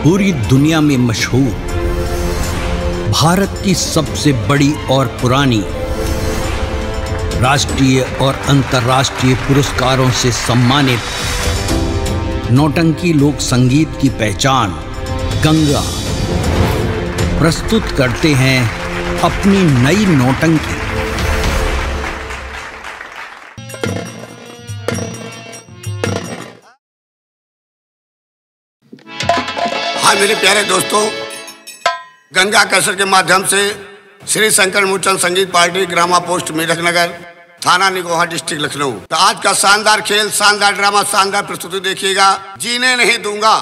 पूरी दुनिया में मशहूर, भारत की सबसे बड़ी और पुरानी, राष्ट्रीय और अंतर्राष्ट्रीय पुरस्कारों से सम्मानित नौटंकी लोक संगीत की पहचान गंगा प्रस्तुत करते हैं अपनी नई नौटंकी। हाँ मेरे प्यारे दोस्तों, गंगा कैसेट के माध्यम से श्री शंकर मूलचंद संगीत पार्टी, ग्रामा पोस्ट मेढक नगर, थाना निगोहा, डिस्ट्रिक्ट लखनऊ। तो आज का शानदार खेल, शानदार ड्रामा, शानदार प्रस्तुति देखिएगा। जीने नहीं दूंगा,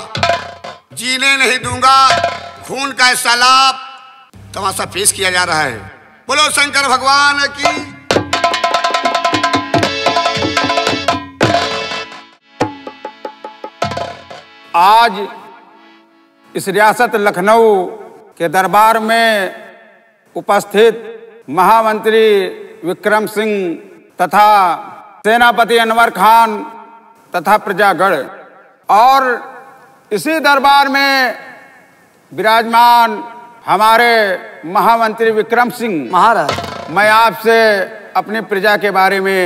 जीने नहीं दूंगा, खून का सैलाब तमाशा पेश किया जा रहा है। बोलो शंकर भगवान की। आज इस रियासत लखनऊ के दरबार में उपस्थित महामंत्री विक्रम सिंह तथा सेनापति अनवर खान तथा प्रजागण और इसी दरबार में विराजमान हमारे महामंत्री विक्रम सिंह महाराज, मैं आपसे अपनी प्रजा के बारे में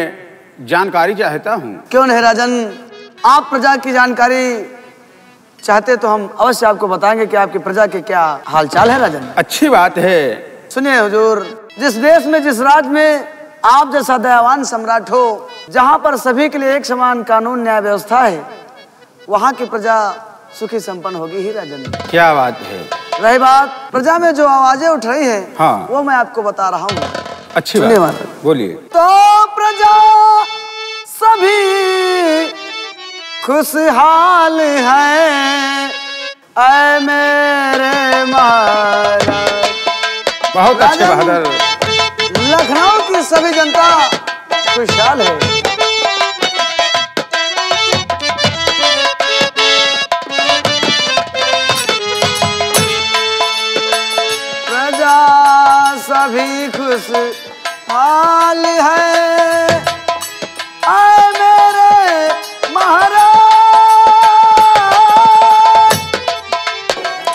जानकारी चाहता हूँ। क्यों नहीं राजन, आप प्रजा की जानकारी चाहते तो हम अवश्य आपको बताएंगे कि आपकी प्रजा के क्या हालचाल है राजन। अच्छी बात है। सुनिए हुजूर, जिस देश में, जिस राज्य में आप जैसा दयावान सम्राट हो, जहाँ पर सभी के लिए एक समान कानून न्याय व्यवस्था है, वहाँ की प्रजा सुखी संपन्न होगी ही राजन। क्या बात है। रही बात प्रजा में जो आवाजें उठ रही हैं, हाँ, वो मैं आपको बता रहा हूँ। अच्छी बात, बोलिए। तो प्रजा सभी खुशहाल है ऐ मेरे महाराज। बहुत अच्छे बहादुर। लखनऊ की सभी जनता खुशहाल है। प्रजा सभी खुशहाल है ऐ मेरे महाराज।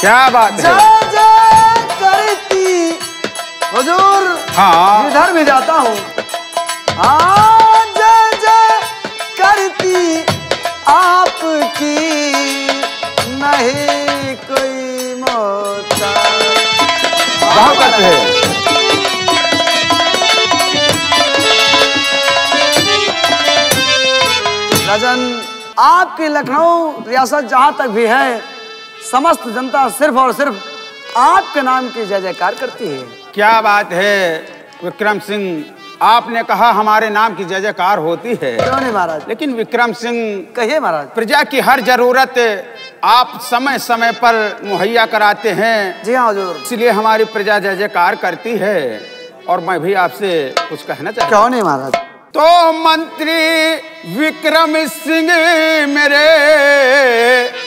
क्या बात है। जय जय करती हुजूर, हाँ, इधर भी जाता हूँ। हाँ, जय जय करती आपकी, नहीं कोई मोहता। बहुत अच्छे। राजन, आपकी लखनऊ रियासत जहाँ तक भी है, समस्त जनता सिर्फ और सिर्फ आपके नाम की जय जयकार करती है। क्या बात है विक्रम सिंह, आपने कहा हमारे नाम की जय जयकार होती है। क्यों नहीं महाराज। लेकिन विक्रम सिंह, कहिए महाराज। प्रजा की हर जरूरत आप समय समय पर मुहैया कराते हैं। जी हाँ हुजूर। इसलिए हमारी प्रजा जय जयकार करती है और मैं भी आपसे कुछ कहना चाहता हूँ। क्यों नहीं महाराज। तो मंत्री विक्रम सिंह मेरे,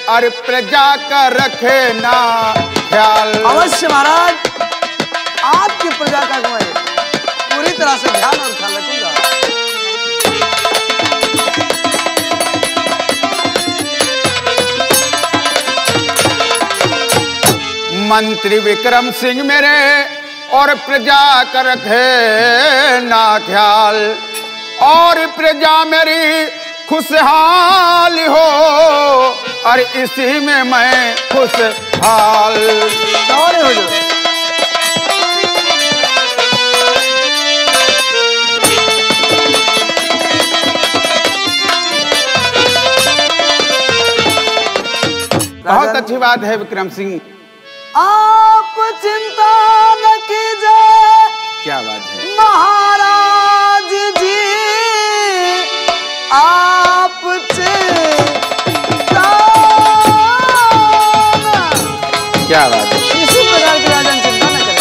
और प्रजा का रखे ना ख्याल। अवश्य महाराज, आपकी प्रजा का मैं पूरी तरह से ध्यान और ख्याल रखूंगा। मंत्री विक्रम सिंह मेरे और प्रजा का रखे ना ख्याल, और प्रजा मेरी खुशहाल हो और इसी में मैं खुशहाल। बहुत अच्छी बात है विक्रम सिंह। आप चिंता न कीजिए। क्या बात है महाराज जी, आप चिंता। क्या बात है। इसी प्रकार की राजन चिंता न करें।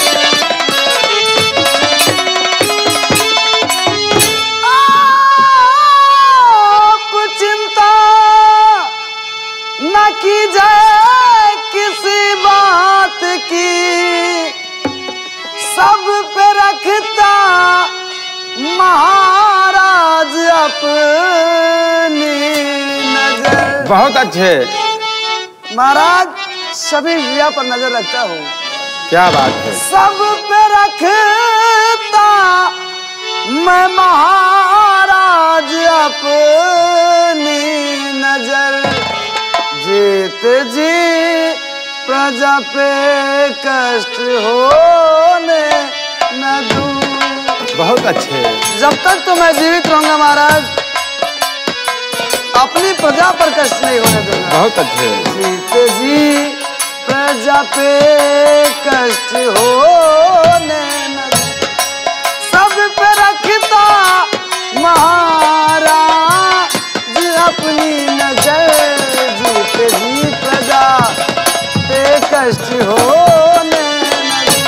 आप चिंता न कीजिए किसी बात की, सब पे रखता महाराज अपनी नजर। बहुत अच्छे महाराज, सभी क्रिया पर नजर रखता हूँ। क्या बात है। सब पे रखता मैं महाराज अपनी नजर, जीत जी प्रजा पे कष्ट होने न दूं। बहुत अच्छे। जब तक तो मैं जीवित रहूंगा महाराज, अपनी प्रजा पर कष्ट नहीं होने दूंगा। बहुत अच्छे। जीत जी प्रजा पे कष्ट होने न दूं। सब पे रखता महाराज अपनी नजर, जीत जी प्रजा पे कष्ट होने न दूं।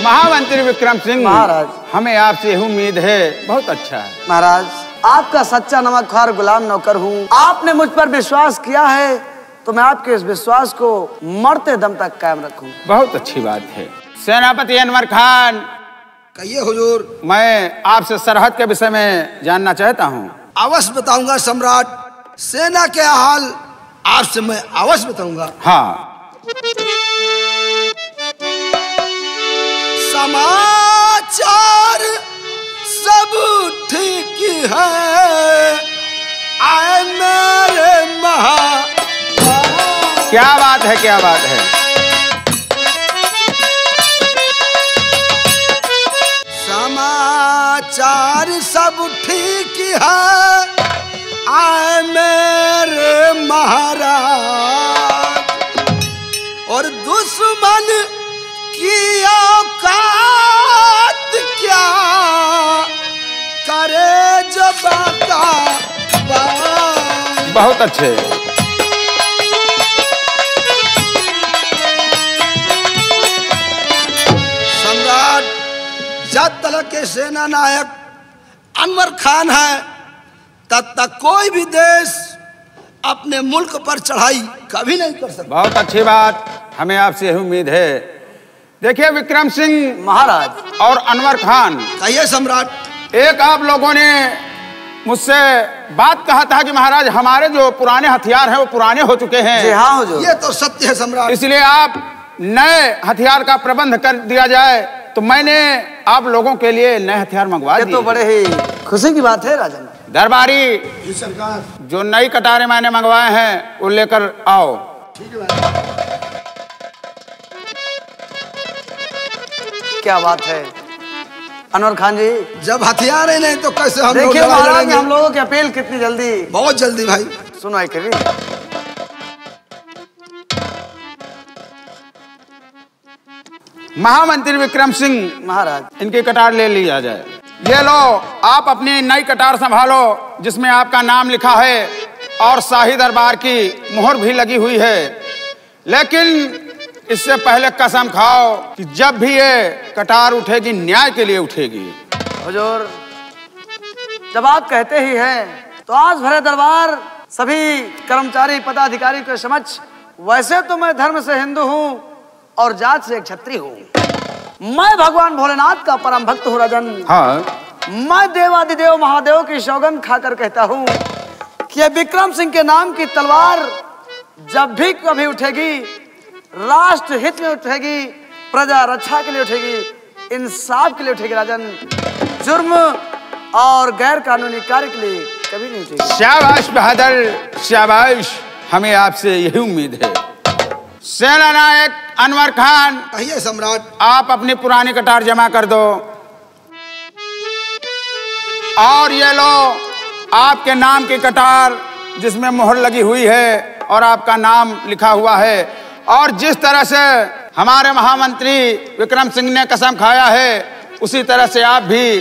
महामंत्री विक्रम सिंह महाराज, हमें आपसे यही उम्मीद है। बहुत अच्छा है महाराज, आपका सच्चा नमकखार गुलाम नौकर हूँ। आपने मुझ पर विश्वास किया है तो मैं आपके इस विश्वास को मरते दम तक कायम रखूं। बहुत अच्छी बात है। सेनापति अनवर खान, कहिए हुजूर। मैं आपसे सरहद के विषय में जानना चाहता हूँ। अवश्य बताऊंगा सम्राट। सेना के हाल आपसे मैं अवश्य बताऊंगा। हाँ। समाचार सब ठीक है, आए मेरे क्या बात है, क्या बात है। समाचार सब ठीक है, आए मेरे महाराज, और दुश्मन की औकात क्या करे जो बाता बात। बहुत अच्छे। सम्राट, जब तक के सेना नायक अनवर खान है तब तक कोई भी देश अपने मुल्क पर चढ़ाई कभी नहीं कर सकता। बहुत अच्छी बात, हमें आपसे यही उम्मीद है। देखिए विक्रम सिंह महाराज और अनवर खान, कहिए सम्राट। एक आप लोगों ने मुझसे बात कहा था कि महाराज हमारे जो पुराने हथियार हैं वो पुराने हो चुके हैं। जी हाँ हुजूर। ये तो सत्य है सम्राट। इसलिए आप नए हथियार का प्रबंध कर दिया जाए, तो मैंने आप लोगों के लिए नए हथियार मंगवा दिए। ये तो बड़े ही खुशी की बात है राजन। दरबारी, जी सरकार। जो नई कटारें मैंने मंगवाए हैं वो लेकर आओ। ठीक है। क्या बात है अनवर खान जी। जब हथियार ही नहीं तो कैसे हम लोग देखिए लड़ाई महाराज, लड़ेंगे? हम लोगों की अपील कितनी जल्दी। बहुत जल्दी भाई। सुनो कभी महामंत्री विक्रम सिंह, महाराज, इनकी कटार ले लिया जाए। ये लो, आप अपनी नई कटार संभालो जिसमें आपका नाम लिखा है और शाही दरबार की मुहर भी लगी हुई है। लेकिन इससे पहले कसम खाओ कि जब भी ये कटार उठेगी न्याय के लिए उठेगी। हुजूर, जब आप कहते ही हैं तो आज भरे दरबार सभी कर्मचारी पदाधिकारी के समक्ष, वैसे तो मैं धर्म से हिंदू हूँ और जात से एक क्षत्रिय हूँ। मैं भगवान भोलेनाथ का परम भक्त हूँ राजन। हाँ। मैं देवादिदेव महादेव की सौगंध खाकर कहता हूँ कि विक्रम सिंह के नाम की तलवार जब भी कभी उठेगी, राष्ट्र हित में उठेगी, प्रजा रक्षा के लिए उठेगी, इंसाफ के लिए उठेगी राजन। जुर्म और गैर कानूनी कार्य के लिए कभी नहीं उठेगी। शाबाश बहादुर, शाबाश, हमें आपसे यही उम्मीद है। सेना नायक अनवर खान, कहिए सम्राट। आप अपनी पुरानी कटार जमा कर दो। और ये लो, आपके नाम की कटार जिसमें मोहर लगी हुई है और आपका नाम लिखा हुआ है। और जिस तरह से हमारे महामंत्री विक्रम सिंह ने कसम खाया है, उसी तरह से आप भी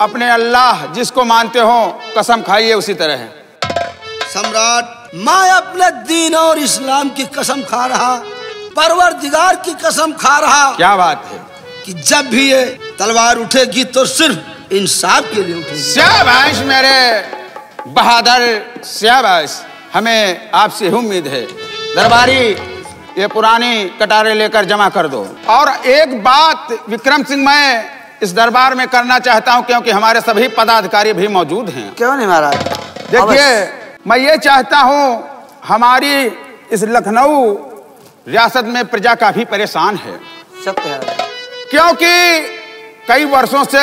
अपने अल्लाह जिसको मानते हो कसम खाइए उसी तरह है। सम्राट, मैं अपने दीन और इस्लाम की कसम खा रहा, परवरदिगार की कसम खा रहा। क्या बात है कि जब भी ये तलवार उठेगी तो सिर्फ इंसाफ के लिए उठेगी। शाबाश मेरे बहादुर, शाबाश, हमें आपसे उम्मीद है। दरबारी, ये पुरानी कटारें लेकर जमा कर दो। और एक बात विक्रम सिंह मैं इस दरबार में करना चाहता हूं, क्योंकि हमारे सभी पदाधिकारी भी मौजूद हैं। क्यों नहीं महाराज? देखिए, मैं ये चाहता हूं, हमारी इस लखनऊ रियासत में प्रजा काफी परेशान है। सत्य है, क्योंकि कई वर्षों से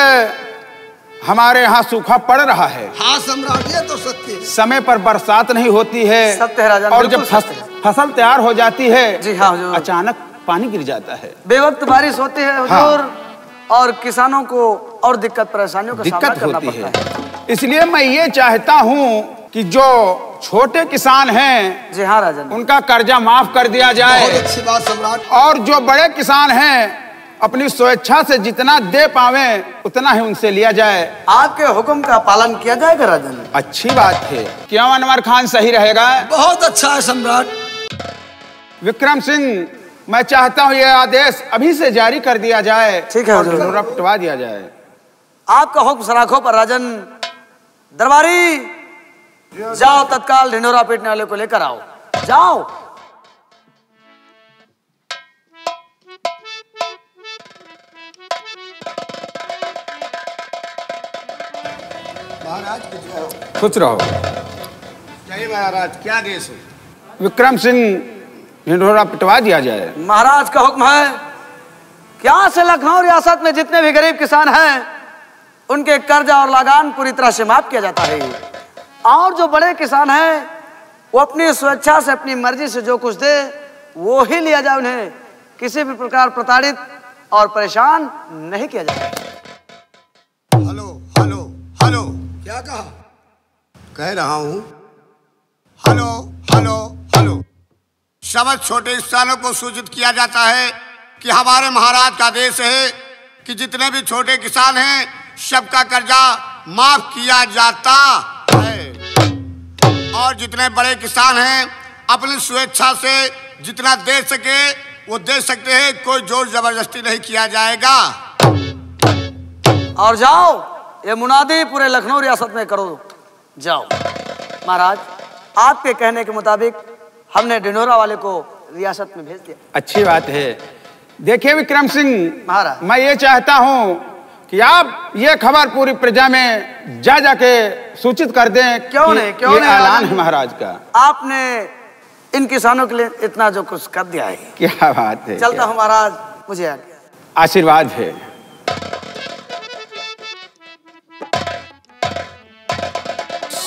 हमारे यहाँ सूखा पड़ रहा है। हाँ सम्राट, ये तो सत्य है। समय पर बरसात नहीं होती है। सत्य है राजन, और जब बिल्कुल सत्य है। फसल तैयार हो जाती है, जी हाँ हुजूर, अचानक पानी गिर जाता है। बेवक्त बारिश होती है हुजूर, और किसानों को और दिक्कत परेशानियों का सामना करना पड़ता है। इसलिए मैं ये चाहता हूँ कि जो छोटे किसान हैं, जी हाँ राजन, उनका कर्जा माफ कर दिया जाए। बहुत अच्छी बात सम्राट। और जो बड़े किसान हैं, अपनी स्वेच्छा से जितना दे पावे उतना ही उनसे लिया जाए। आपके हुक्म का पालन किया जाएगा राजन। अच्छी बात है। क्यों अनवर खान सही रहेगा? बहुत अच्छा है सम्राट। विक्रम सिंह, मैं चाहता हूँ ये आदेश अभी से जारी कर दिया जाए। ठीक है और हुजूर। ढिंढोरा पिटवा दिया जाए। आपका हुक्म सराखों पर राजन। दरबारी, जाओ तत्काल ढिंढोरा पीटने वाले को लेकर आओ, जाओ। महाराज खुश रहो। जय महाराज, क्या देश है? विक्रम सिंह, ढिंढोरा पिटवा दिया जाए। महाराज का हुक्म है कि आज से लखनऊ रियासत में जितने भी गरीब किसान हैं, उनके कर्जा और लगान पूरी तरह से माफ किया जाता है। और जो बड़े किसान हैं, वो अपनी स्वेच्छा से, अपनी मर्जी से जो कुछ दे वो ही लिया जाए। उन्हें किसी भी प्रकार प्रताड़ित और परेशान नहीं किया जाए। हेलो हेलो हेलो, क्या कहा? कह रहा हूं हेलो हेलो हेलो। समस्त छोटे किसानों को सूचित किया जाता है कि हमारे महाराज का आदेश है कि जितने भी छोटे किसान हैं, सबका कर्जा माफ किया जाता है। और जितने बड़े किसान हैं, अपनी स्वेच्छा से जितना दे सके वो दे सकते हैं। कोई जोर जबरदस्ती नहीं किया जाएगा। और जाओ, ये मुनादी पूरे लखनऊ रियासत में करो, जाओ। महाराज, आपके कहने के मुताबिक हमने ढिंढोरा वाले को रियासत में भेज दिया। अच्छी बात है। देखिए विक्रम सिंह महाराज, मैं ये चाहता हूँ कि आप ये खबर पूरी प्रजा में जाके सूचित कर दें। क्यों कि नहीं, क्यों ये नहीं ऐलान है महाराज का। आपने इन किसानों के लिए इतना जो कुछ कर दिया है। क्या बात है। चलता हूँ महाराज, मुझे आज्ञा। आशीर्वाद है।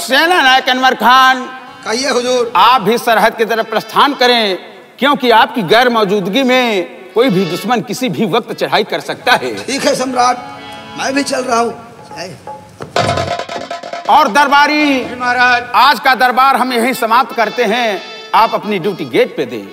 सेना नायक अनवर खान, कहिए हुजूर। आप भी सरहद की तरफ प्रस्थान करें, क्योंकि आपकी गैर मौजूदगी में कोई भी दुश्मन किसी भी वक्त चढ़ाई कर सकता है। ठीक है सम्राट, मैं भी चल रहा हूँ। और दरबारी महाराज, आज का दरबार हम यहीं समाप्त करते हैं। आप अपनी ड्यूटी गेट पे दें।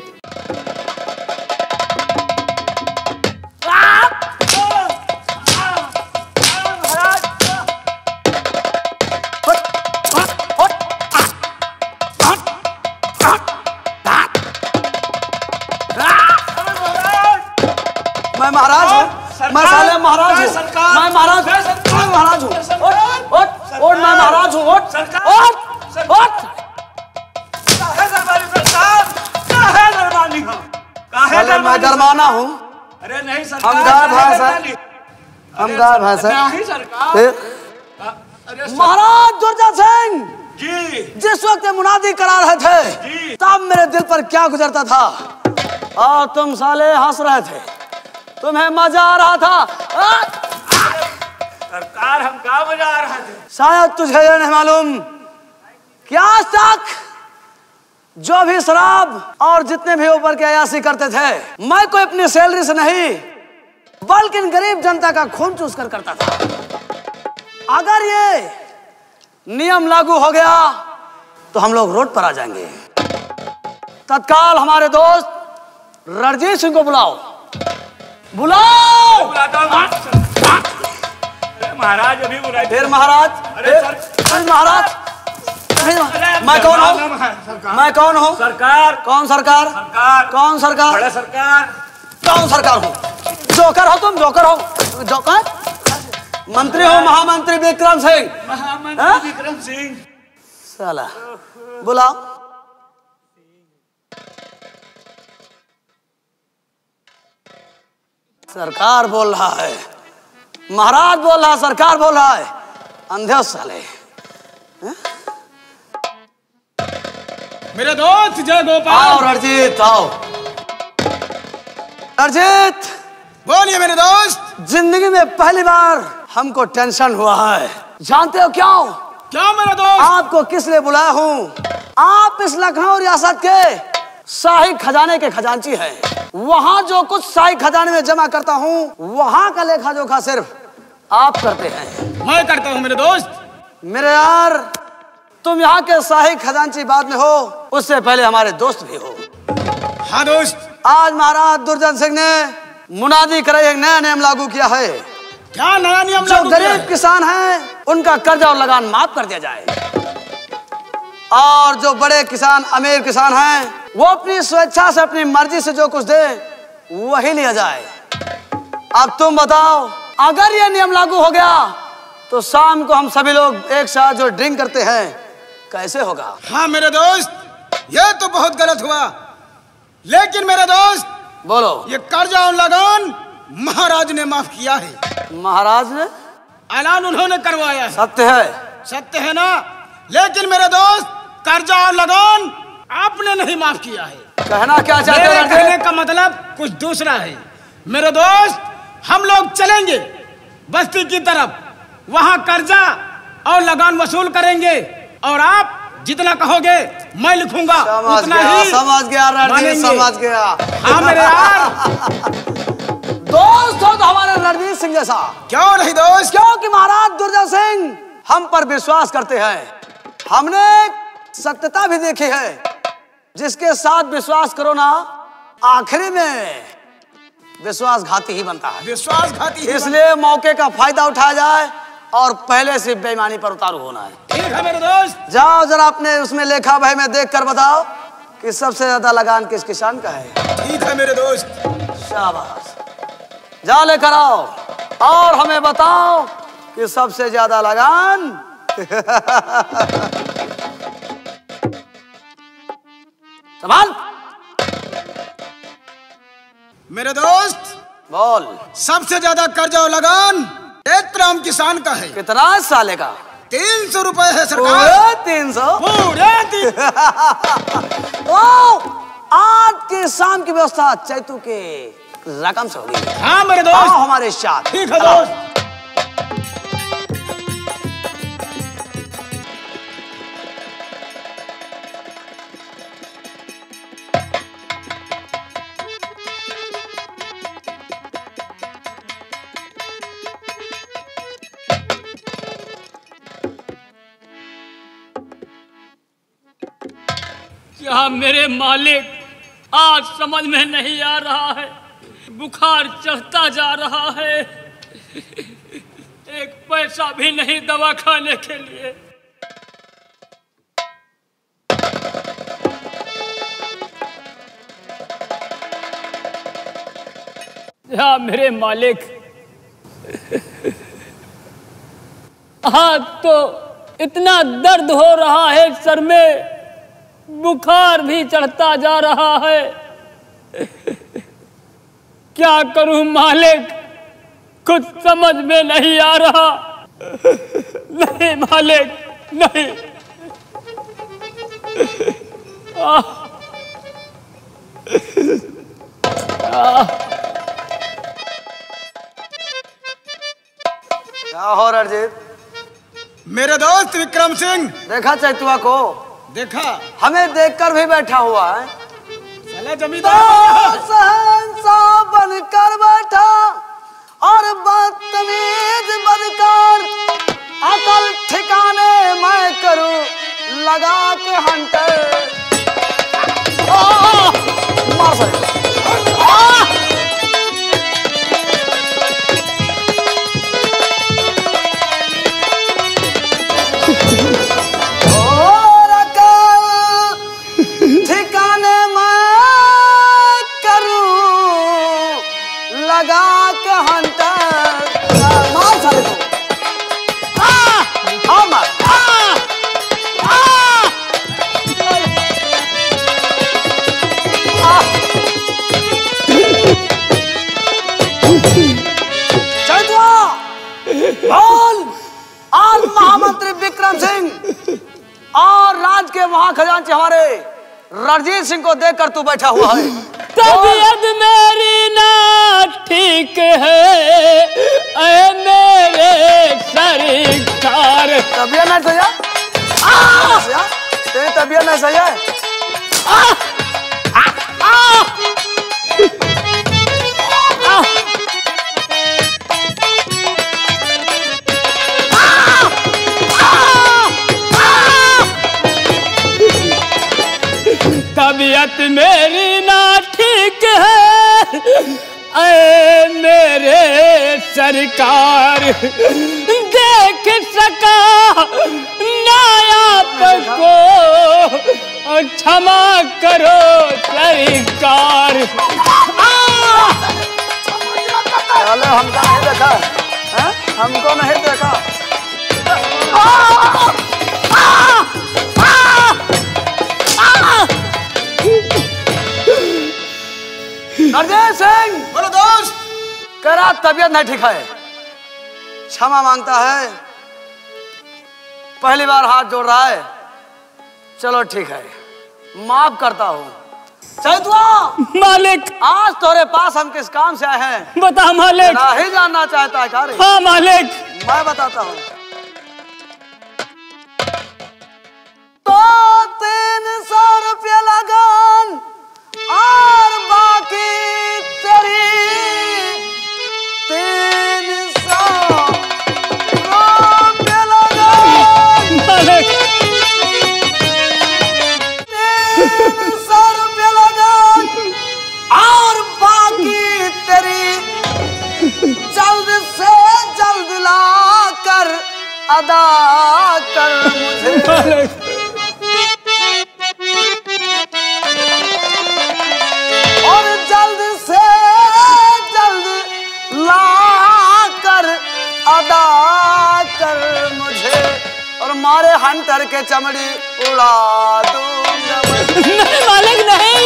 मैं महाराज हूँ, मैं साले महाराज हूँ, मैं महाराज, मैं महाराज हूँ। ओट, मैं महाराज हूँ। ओट। साले मैं गरमाना हूँ। अरे नहीं हम गाय भैंस हैं। महाराज दुर्जय सिंह जी, जिस वक्त ये मुनादी करा रहे थे, तब मेरे दिल पर क्या गुजरता था। और तुम साले हंस रहे थे, तुम्हें मजा आ रहा था। सरकार हम क्या बजा रहे थे? शायद तुझे ये नहीं मालूम कि आज तक जो भी शराब और जितने भी ऊपर के अयासी करते थे, मैं कोई अपनी सैलरी से नहीं बल्कि गरीब जनता का खून चूस कर करता था। अगर ये नियम लागू हो गया तो हम लोग रोड पर आ जाएंगे। तत्काल हमारे दोस्त रणजीत सिंह को बुलाओ। महाराज अभी बुलाए। फिर महाराज, फिर महाराज, मैं कौन हूँ? मैं कौन हूँ? सरकार। कौन सरकार? सरकार। कौन सरकार? बड़ा सरकार। कौन सरकार हूँ? जोकर हो तुम, जोकर हो। जोकर? मंत्री हो, महामंत्री विक्रम सिंह। महामंत्री विक्रम सिंह। साला बुलाओ। सरकार बोल रहा है, महाराज बोल रहा है, सरकार बोल रहा है। अंधे साले। मेरे दोस्त जय गोपाल। आओ रणजीत आओ। रणजीत बोलिए मेरे दोस्त। जिंदगी में पहली बार हमको टेंशन हुआ है। जानते हो क्यों? क्या मेरे दोस्त? आपको किस लिए बुलाया हूँ? आप इस लखनऊ रियासत के शाही खजाने के खजांची हैं। वहाँ जो कुछ शाही खजाने में जमा करता हूँ, वहाँ का लेखा जोखा सिर्फ आप करते हैं। मैं करता हूँ मेरे दोस्त। मेरे यार, तुम यहाँ के शाही खजांची बाद में हो, उससे पहले हमारे दोस्त भी हो। हाँ दोस्त। आज महाराज दुर्जन सिंह ने मुनादी कर एक नया नियम लागू किया है। क्या नया नियम? जो गरीब किसान हैं उनका कर्जा और लगान माफ कर दिया जाए, और जो बड़े किसान अमीर किसान हैं वो अपनी स्वेच्छा से अपनी मर्जी से जो कुछ दे वही लिया जाए। अब तुम बताओ, अगर ये नियम लागू हो गया तो शाम को हम सभी लोग एक साथ जो ड्रिंक करते हैं कैसे होगा? हाँ मेरे दोस्त, ये तो बहुत गलत हुआ। लेकिन मेरे दोस्त बोलो। ये कर्जा और लगान महाराज ने माफ किया है। महाराज ने? ऐलान उन्होंने करवाया है। सत्य है? सत्य है ना। लेकिन मेरे दोस्त, कर्जा और लगान आपने नहीं माफ किया है। कहना क्या चाहते मेरे हैं? कहने का मतलब कुछ दूसरा है मेरे दोस्त। हम लोग चलेंगे बस्ती की तरफ, वहाँ कर्जा और लगान वसूल करेंगे, और आप जितना कहोगे मैं लिखूंगा उतना ही। समझ गया रणजीत, समझ गया। हाँ मेरे यार। दोस्त हो तो हमारे रणजीत सिंह जैसा। क्यों नहीं दोस्त? क्योंकि महाराज दुर्जन सिंह हम पर विश्वास करते हैं। हमने सत्यता भी देखी है, जिसके साथ विश्वास करो ना, आखिरी में विश्वासघाती ही बनता है। विश्वासघाती। इसलिए मौके का फायदा उठाया जाए और पहले से बेईमानी पर उतारू होना है। ठीक है मेरे दोस्त। जाओ जरा अपने उसमें लेखा भाई में देख कर बताओ कि सबसे ज्यादा लगान किस किसान का है। ठीक है मेरे दोस्त। शाबाश, जा लेकर आओ और हमें बताओ कि सबसे ज्यादा लगान संभाल। मेरे दोस्त बोल। सबसे ज्यादा कर्जा और लगान एक राम किसान का है। कितना साले का? 300 रुपए है सरकार। पूरे 300? पूरे 300। ओ, आज की शाम की व्यवस्था चैतू के रकम से होगी। हाँ मेरे दोस्त। हमारे साथ। ठीक है दोस्त। क्या मेरे मालिक, आज समझ में नहीं आ रहा है, बुखार चढ़ता जा रहा है, एक पैसा भी नहीं दवा खाने के लिए। क्या मेरे मालिक, आज तो इतना दर्द हो रहा है सर में, बुखार भी चढ़ता जा रहा है। क्या करूं मालिक, कुछ समझ में नहीं आ रहा। नहीं मालिक, नहीं। क्या हो रणजीत? मेरे दोस्त विक्रम सिंह। देखा चैतुआ को? देखा। हमें देखकर भी बैठा हुआ है। साला जमींदार शहंशाह बनकर बैठा और बदतमीज बनकर, अकल ठिकाने मैं करूं लगा के हंटर। मार साले। लगा के हंटर। मार साले को। मार। बोल। आज महामंत्री विक्रम सिंह और राज्य के महाखजांची हमारे रणजीत सिंह को देखकर तू बैठा हुआ है। तबीयत मेरी ना ठीक है ऐ मेरे सरकार। तबीयत नहीं सही है? तेरी तबीयत नहीं सही है? तबीयत मेरी ना ठीक है ऐ मेरे सरकार। देख सका ना आपको क्षमा करो सरकार। चलो हमको नहीं देखा है? हमको नहीं देखा। रणजीत सिंह बोलो दोस्त। कह रहा तबीयत नहीं ठीक है, क्षमा मांगता है, पहली बार हाथ जोड़ रहा है। चलो ठीक है, माफ करता हूँ। चैतुआ मालिक। आज तुम्हारे पास हम किस काम से आए हैं? बता मालिक। नहीं जानना चाहता है कार्य? हाँ मालिक। मैं बताता हूँ। तो 300 रुपया लगान और बाकी तेरी 300 रुपया लगान। मालिक 300 रुपया लगान और बाकी तेरी जल्द से जल्द ला कर अदा कर मुझे। मालिक और जल्द से जल्द ला कर अदा कर मुझे, और मारे हंटर के चमड़ी उड़ा दूंगा मैं। नहीं मालिक नहीं।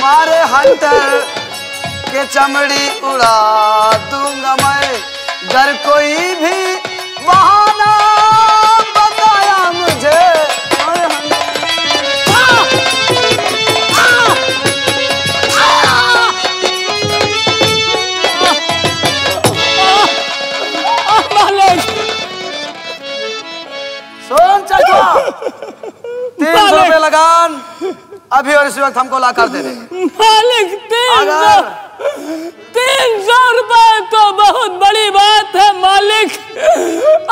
मारे हंटर के चमड़ी उड़ा दूंगा मैं, अगर कोई भी बहाना बताया मुझे। सुन चचुआ, 300 रुपये लगान अभी और इस वक्त हमको ला कर दे दे। मालिक 300 रुपए तो बहुत बड़ी बात है मालिक।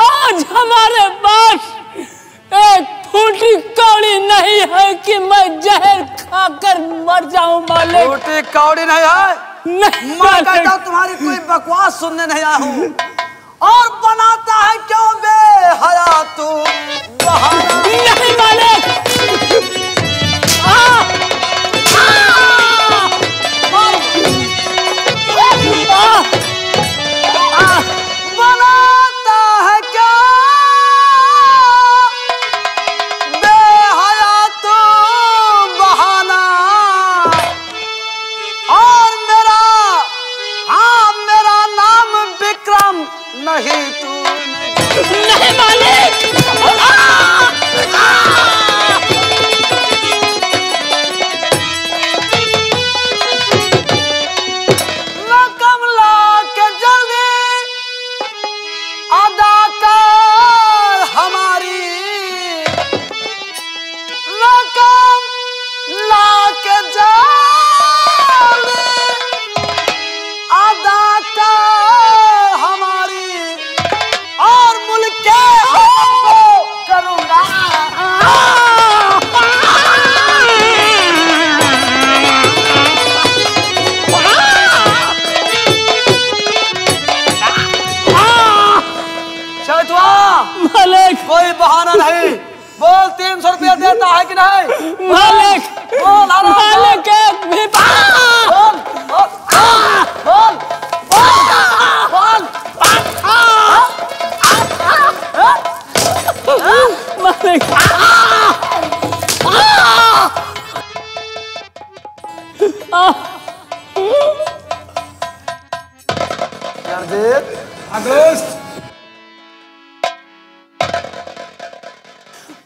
आज हमारे पास एक फूटी कौड़ी नहीं है कि मैं जहर खाकर मर जाऊं मालिक। फूटी कौड़ी नहीं है? नहीं मैं कहता हूं तुम्हारी कोई बकवास सुनने नहीं आया हूँ। और बनाता है क्यों बेहया तू बहाना? नहीं मालिक। बनाता है क्या बेहया तू बहाना? और मेरा, हाँ मेरा नाम विक्रम नहीं तू नहीं मालिक। रकम ला के जल्दी अदा कर हमारी, रकम ला के जल्दी अदा कर हमारी, और मुल्क के को करूंगा। मालिक कोई बहाना नहीं, बोल 300 रुपया देता है कि नहीं? मालिक बोल मालिक एक भी बोल बोल बोल बोल। मालिक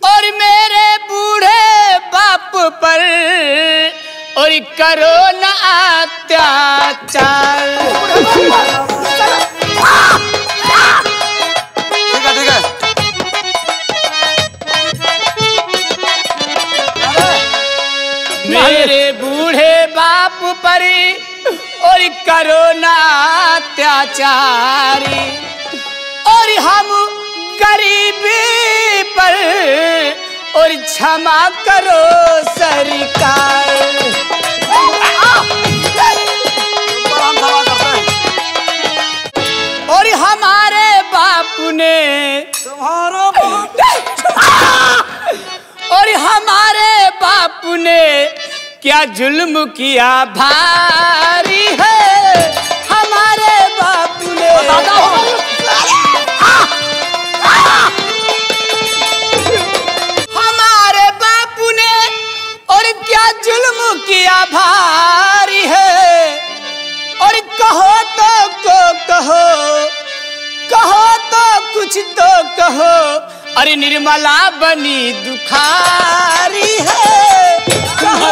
और मेरे बूढ़े बाप पर और करो न अत्याचार। ठीक है मेरे बूढ़े बाप पर और करो न अत्याचारी, और हम गरीबी पर और क्षमा करो सरकार। और हमारे बापू ने और हमारे बापू ने क्या जुल्म किया भारी है, हमारे बापू ने हमारे बापू ने और क्या जुल्म किया भारी है। और कहो तो कहो तो कुछ तो कहो, अरे निर्मला बनी दुखारी है। कहो